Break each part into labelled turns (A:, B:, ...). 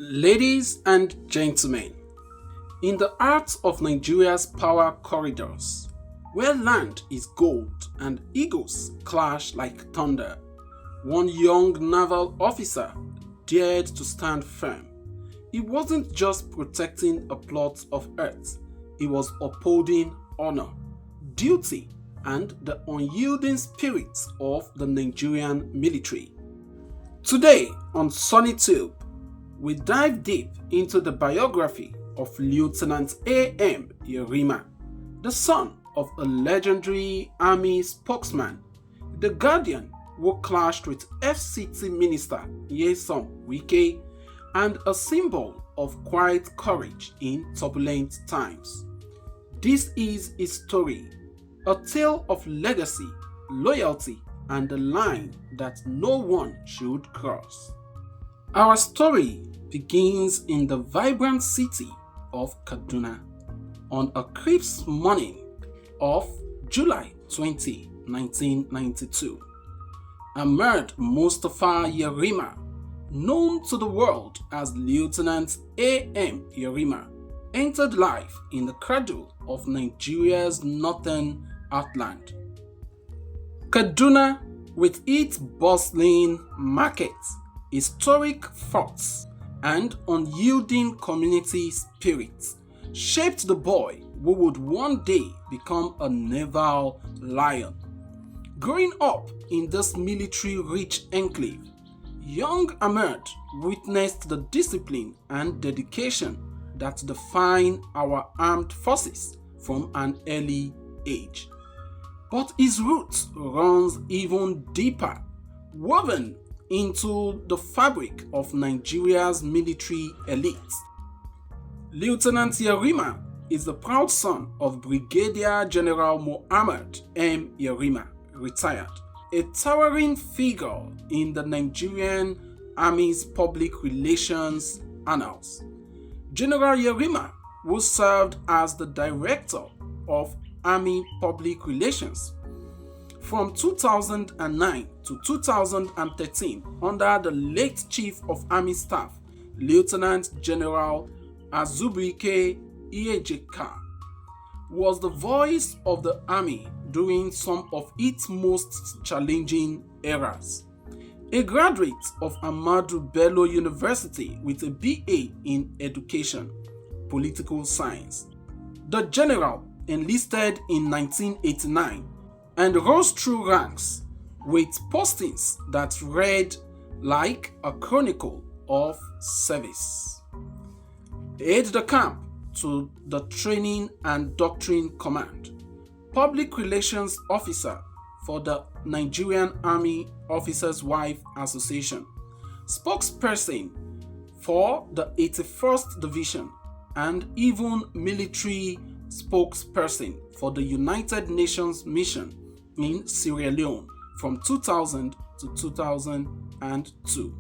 A: Ladies and gentlemen, in the heart of Nigeria's power corridors, where land is gold and egos clash like thunder, one young naval officer dared to stand firm. He wasn't just protecting a plot of earth, he was upholding honor, duty, and the unyielding spirit of the Nigerian military. Today on SunyTube, we dive deep into the biography of Lieutenant M. Yerima, the son of a legendary army spokesman, the guardian who clashed with FCT Minister Nyesom Wike, and a symbol of quiet courage in turbulent times. This is his story, a tale of legacy, loyalty, and the line that no one should cross. Our story begins in the vibrant city of Kaduna on a crisp morning of July 20, 1992. Ahmed Mustafa Yerima, known to the world as Lieutenant A.M. Yerima, entered life in the cradle of Nigeria's northern heartland. Kaduna, with its bustling markets, historic forts, and unyielding community spirit, shaped the boy who would one day become a naval lion. Growing up in this military-rich enclave, young Ahmed witnessed the discipline and dedication that define our armed forces from an early age. But his roots runs even deeper, woven into the fabric of Nigeria's military elite. Lieutenant Yerima is the proud son of Brigadier General Mohammed M. Yerima, retired, a towering figure in the Nigerian Army's public relations annals. General Yerima, who served as the director of Army Public Relations from 2009 to 2013 under the late Chief of Army Staff, Lieutenant General Azubuike Iyejeka, was the voice of the Army during some of its most challenging eras. A graduate of Ahmadu Bello University with a BA in Education, Political Science, the General enlisted in 1989 and rose through ranks with postings that read like a chronicle of service. Aide-de-camp to the Training and Doctrine Command, Public Relations Officer for the Nigerian Army Officers' Wife Association, spokesperson for the 81st Division, and even military spokesperson for the United Nations Mission in Sierra Leone from 2000 to 2002.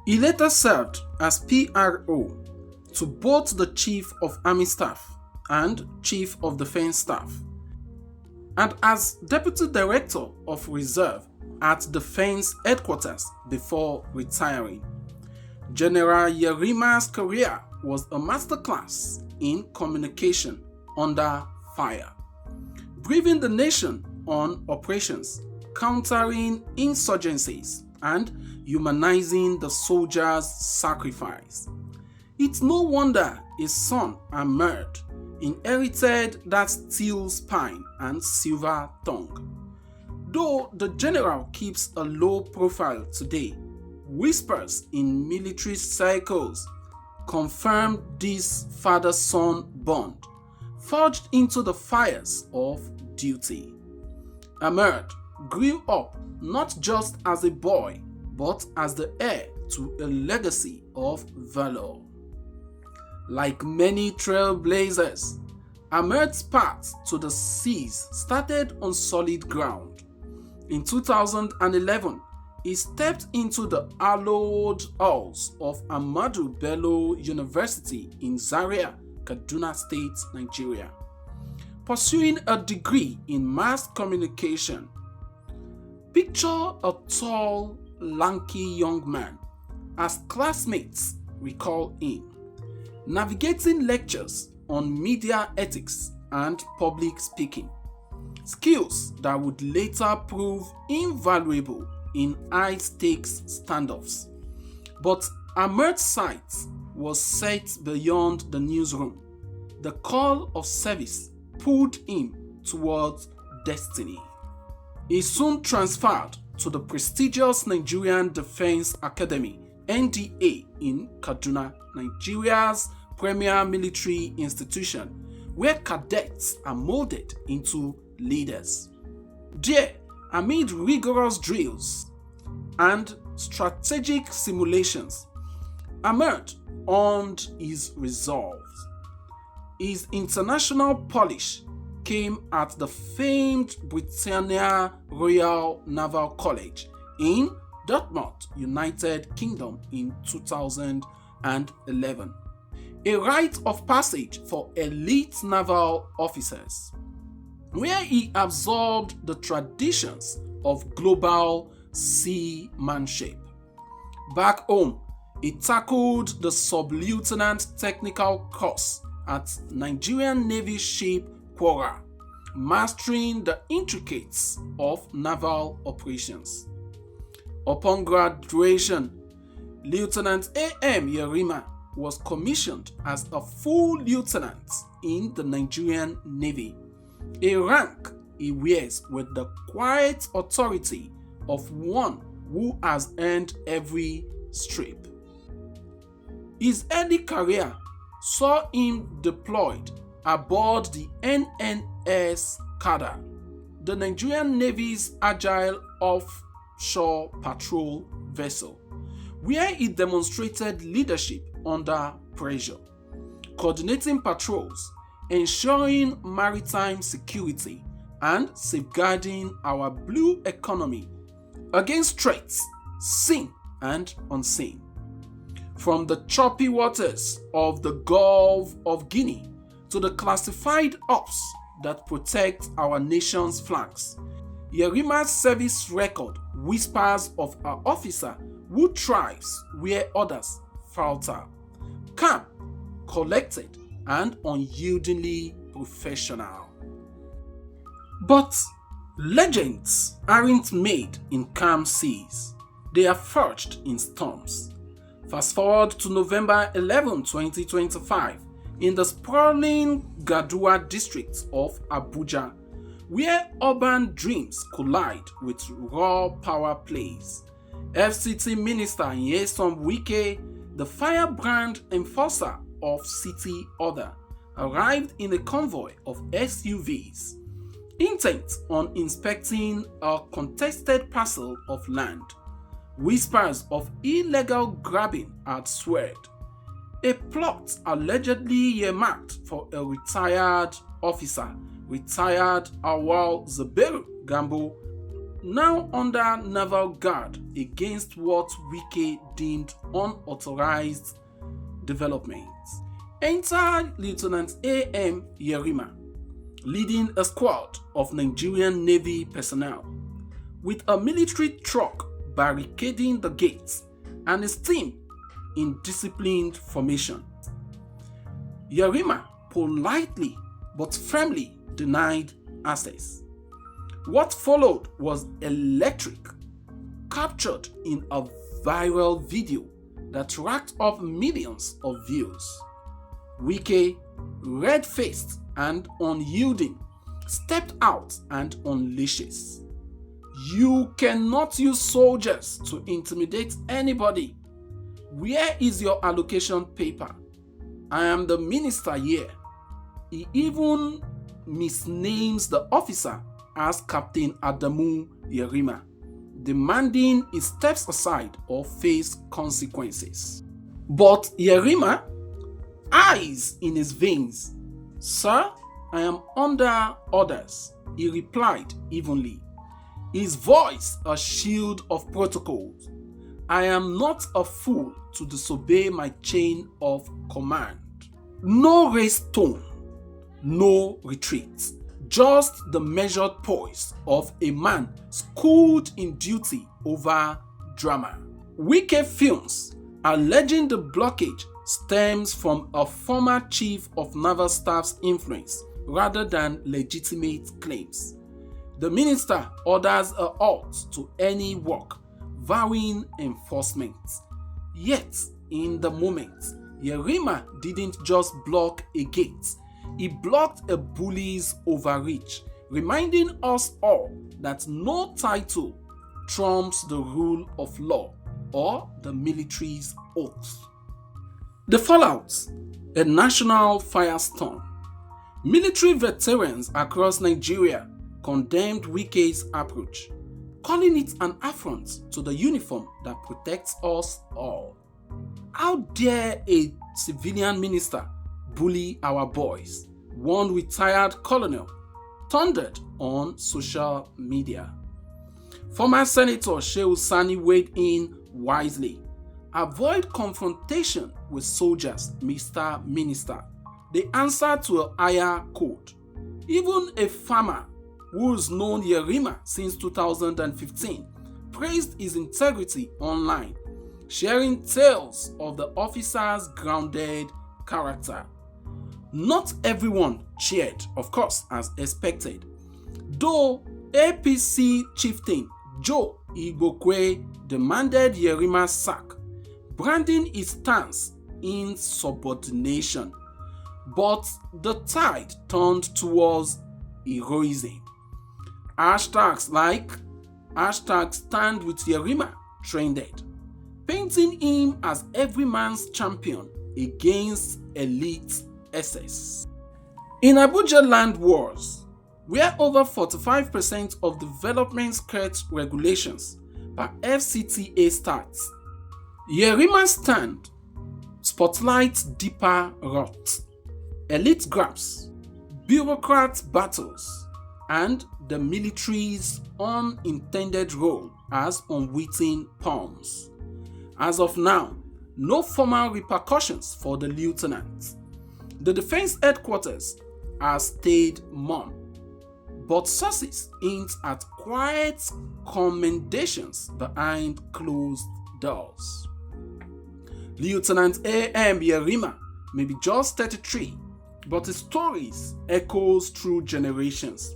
A: He later served as PRO to both the Chief of Army Staff and Chief of Defense Staff, and as Deputy Director of Reserve at Defense Headquarters before retiring. General Yerima's career was a masterclass in communication under fire, briefing the nation on operations, countering insurgencies, and humanizing the soldiers' sacrifice. It's no wonder his son Ahmed inherited that steel spine and silver tongue. Though the general keeps a low profile today, whispers in military circles confirm this father-son bond, forged into the fires of duty. Ahmed grew up not just as a boy, but as the heir to a legacy of valor. Like many trailblazers, Ahmed's path to the seas started on solid ground. In 2011, he stepped into the hallowed halls of Ahmadu Bello University in Zaria, Kaduna State, Nigeria, pursuing a degree in mass communication. Picture a tall, lanky young man as classmates recall him. Navigating lectures on media ethics and public speaking, skills that would later prove invaluable in high-stakes standoffs. But Ahmed's sight was set beyond the newsroom. The call of service pulled him towards destiny. He soon transferred to the prestigious Nigerian Defense Academy (NDA) in Kaduna, Nigeria's premier military institution, where cadets are molded into leaders. There, amid rigorous drills and strategic simulations, Ahmed honed his resolve. His international polish came at the famed Britannia Royal Naval College in Dartmouth, United Kingdom in 2011, a rite of passage for elite naval officers, where he absorbed the traditions of global seamanship. Back home, he tackled the sub-lieutenant technical course at Nigerian Navy ship Quora, mastering the intricacies of naval operations. Upon graduation, Lieutenant M. Yerima was commissioned as a full lieutenant in the Nigerian Navy, a rank he wears with the quiet authority of one who has earned every stripe. His early career saw him deployed aboard the NNS Kada, the Nigerian Navy's agile offshore patrol vessel, where he demonstrated leadership under pressure, coordinating patrols, ensuring maritime security, and safeguarding our blue economy against threats seen and unseen. From the choppy waters of the Gulf of Guinea to the classified ops that protect our nation's flanks, Yerima's service record whispers of an officer who thrives where others falter, calm, collected, and unyieldingly professional. But legends aren't made in calm seas, they are forged in storms. Fast forward to November 11, 2025, in the sprawling Gadua district of Abuja, where urban dreams collide with raw power plays. FCT Minister Nyesom Wike, the firebrand enforcer of city order, arrived in a convoy of SUVs, intent on inspecting a contested parcel of land. Whispers of illegal grabbing had swirled. A plot allegedly earmarked for a retired officer, retired Awal Zaberu Gambo, now under naval guard against what Wike deemed unauthorized developments. Enter Lieutenant A.M. Yerima, leading a squad of Nigerian Navy personnel, with a military truck barricading the gates and his team in disciplined formation. Yerima politely but firmly denied access. What followed was electric, captured in a viral video that racked up millions of views. Wike, red-faced and unyielding, stepped out and unleashes. "You cannot use soldiers to intimidate anybody. Where is your allocation paper? I am the minister here." He even misnames the officer as Captain Adamu Yerima, demanding he steps aside or face consequences. But Yerima, eyes in his veins, "Sir, I am under orders," he replied evenly, his voice a shield of protocols. "I am not a fool to disobey my chain of command." No raised tone, no retreat, just the measured poise of a man schooled in duty over drama. Wike films alleging the blockage stems from a former chief of naval staff's influence rather than legitimate claims. The minister orders a halt to any work, vowing enforcement. Yet, in the moment, Yerima didn't just block a gate, he blocked a bully's overreach, reminding us all that no title trumps the rule of law or the military's oath. The fallout: a national firestorm. Military veterans across Nigeria condemned Wike's approach, calling it an affront to the uniform that protects us all. How dare a civilian minister bully our boys? One retired colonel thundered on social media. Former Senator Shehu Sani weighed in wisely. Avoid confrontation with soldiers, Mr. Minister. The answer to a higher code. Even a farmer who's known Yerima since 2015 praised his integrity online, sharing tales of the officer's grounded character. Not everyone cheered, of course, as expected, though APC chieftain Joe Igbokwe demanded Yerima's sack, branding his stance insubordination. But the tide turned towards heroism. Hashtags like #StandWithYerima trended, painting him as every man's champion against elite SS. In Abuja land wars, where over 45% of development skirt regulations per FCTA starts, Yerima's stand spotlights deeper rot, elite grabs, bureaucrat battles, and the military's unintended role as unwitting pawns. As of now, no formal repercussions for the lieutenant. The defense headquarters has stayed mum, but sources hint at quiet commendations behind closed doors. Lieutenant M. Yerima may be just 33, but his stories echoes through generations,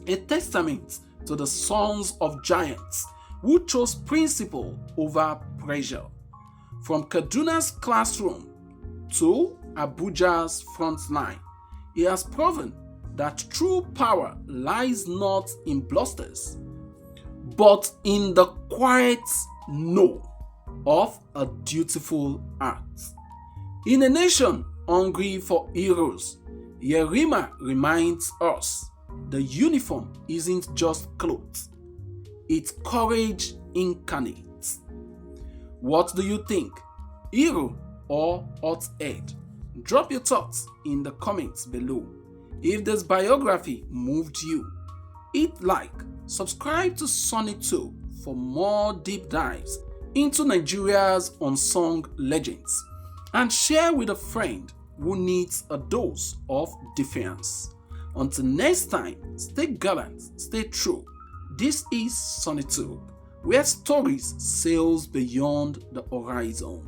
A: a testament to the sons of giants who chose principle over pressure. From Kaduna's classroom to Abuja's front line, he has proven that true power lies not in blusters, but in the quiet no of a dutiful heart. In a nation hungry for heroes, Yerima reminds us the uniform isn't just clothes, it's courage incarnate. What do you think? Hero or hot head? Drop your thoughts in the comments below. If this biography moved you, hit like, subscribe to SunyTube for more deep dives into Nigeria's unsung legends, and share with a friend who needs a dose of defiance. Until next time, stay gallant, stay true. This is SunyTube, where stories sails beyond the horizon.